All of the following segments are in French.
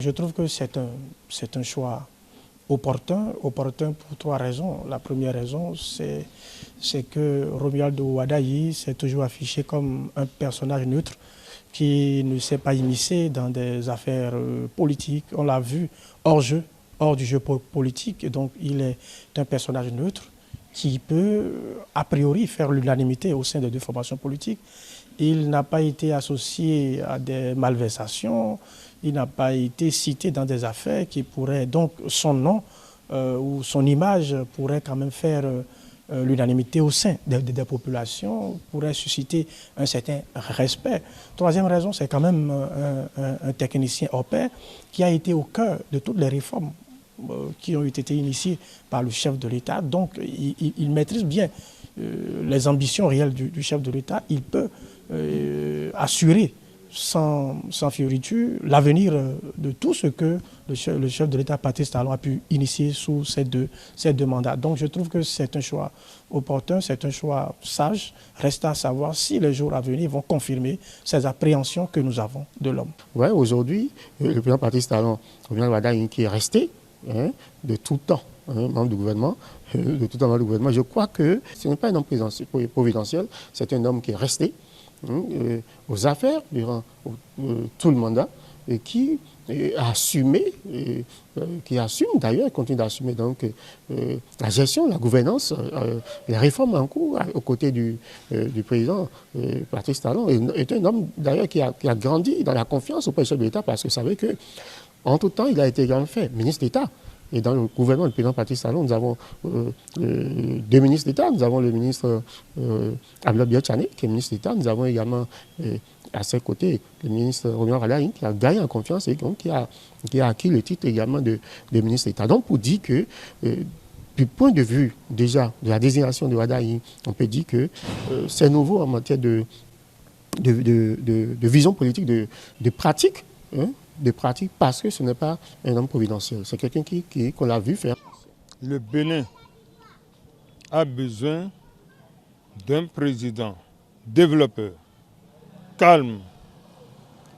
je trouve que c'est un choix opportun pour trois raisons. La première raison, c'est que Romuald Wadayi s'est toujours affiché comme un personnage neutre qui ne s'est pas immiscé dans des affaires politiques. On l'a vu hors du jeu politique. Et donc, il est un personnage neutre qui peut, a priori, faire l'unanimité au sein des deux formations politiques. Il n'a pas été associé à des malversations, il n'a pas été cité dans des affaires qui pourraient, donc son nom ou son image pourrait quand même faire l'unanimité au sein des populations, pourrait susciter un certain respect. Troisième raison, c'est quand même un technicien hors pair qui a été au cœur de toutes les réformes qui ont été initiées par le chef de l'État. Donc, il maîtrise bien les ambitions réelles du chef de l'État. Il peut assurer sans fioriture l'avenir de tout ce que le chef de l'État, Patrice Talon, a pu initier sous ces deux mandats. Donc je trouve que c'est un choix opportun, c'est un choix sage. Reste à savoir si les jours à venir vont confirmer ces appréhensions que nous avons de l'homme. Ouais, aujourd'hui, le président Patrice Talon, Romuald Wadayi, qui est resté de tout temps membre du gouvernement, je crois que ce n'est pas un homme providentiel, c'est un homme qui est resté aux affaires durant tout le mandat et qui a assumé, qui assume d'ailleurs, continue d'assumer donc la gestion, la gouvernance, les réformes en cours aux côtés du président Patrice Talon. Est un homme d'ailleurs qui a grandi dans la confiance auprès du chef de l'État parce que vous savez que entre temps il a été également fait ministre d'État. Et dans le gouvernement du président Patrice Talon, nous avons deux ministres d'État. Nous avons le ministre Abdoulaye Biachane, qui est ministre d'État. Nous avons également à ses côtés le ministre Romuald Wadayi, qui a gagné en confiance et donc qui a acquis le titre également de ministre d'État. Donc pour dire que du point de vue déjà de la désignation de Wadayi, on peut dire que c'est nouveau en matière de vision politique, de pratique. De pratique parce que ce n'est pas un homme providentiel. C'est quelqu'un qu'on a vu faire. Le Bénin a besoin d'un président développeur, calme,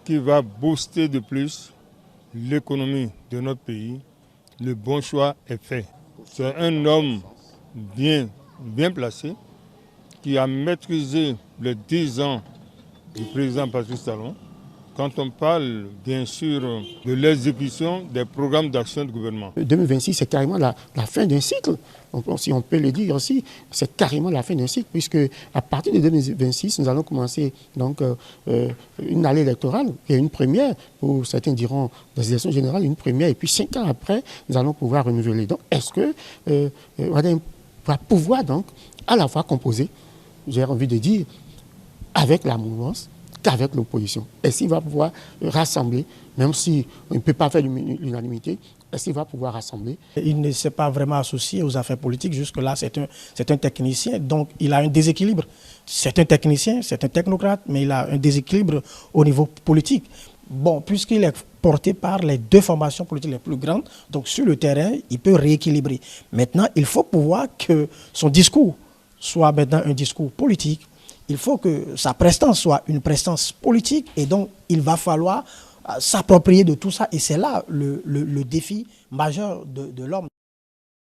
qui va booster de plus l'économie de notre pays. Le bon choix est fait. C'est un homme bien placé qui a maîtrisé les 10 ans du président Patrice Talon. Quand on parle, bien sûr, de l'exécution des programmes d'action du gouvernement. 2026, c'est carrément la fin d'un cycle. Si on peut le dire aussi, c'est carrément la fin d'un cycle, puisque à partir de 2026, nous allons commencer donc, une année électorale, qui est une première, pour certains diront des élections générales, une première, et puis 5 ans après, nous allons pouvoir renouveler. Donc, est-ce que Wadayi va pouvoir donc à la fois composer, j'ai envie de dire, avec la mouvance, qu'avec l'opposition? Est-ce qu'il va pouvoir rassembler, même si on ne peut pas faire l'unanimité, est-ce qu'il va pouvoir rassembler? Il ne s'est pas vraiment associé aux affaires politiques. Jusque-là, c'est un technicien, donc il a un déséquilibre. C'est un technicien, c'est un technocrate, mais il a un déséquilibre au niveau politique. Bon, puisqu'il est porté par les deux formations politiques les plus grandes, donc sur le terrain, il peut rééquilibrer. Maintenant, il faut pouvoir que son discours soit maintenant un discours politique. Il faut que sa prestance soit une prestance politique et donc il va falloir s'approprier de tout ça et c'est là le défi majeur de l'homme.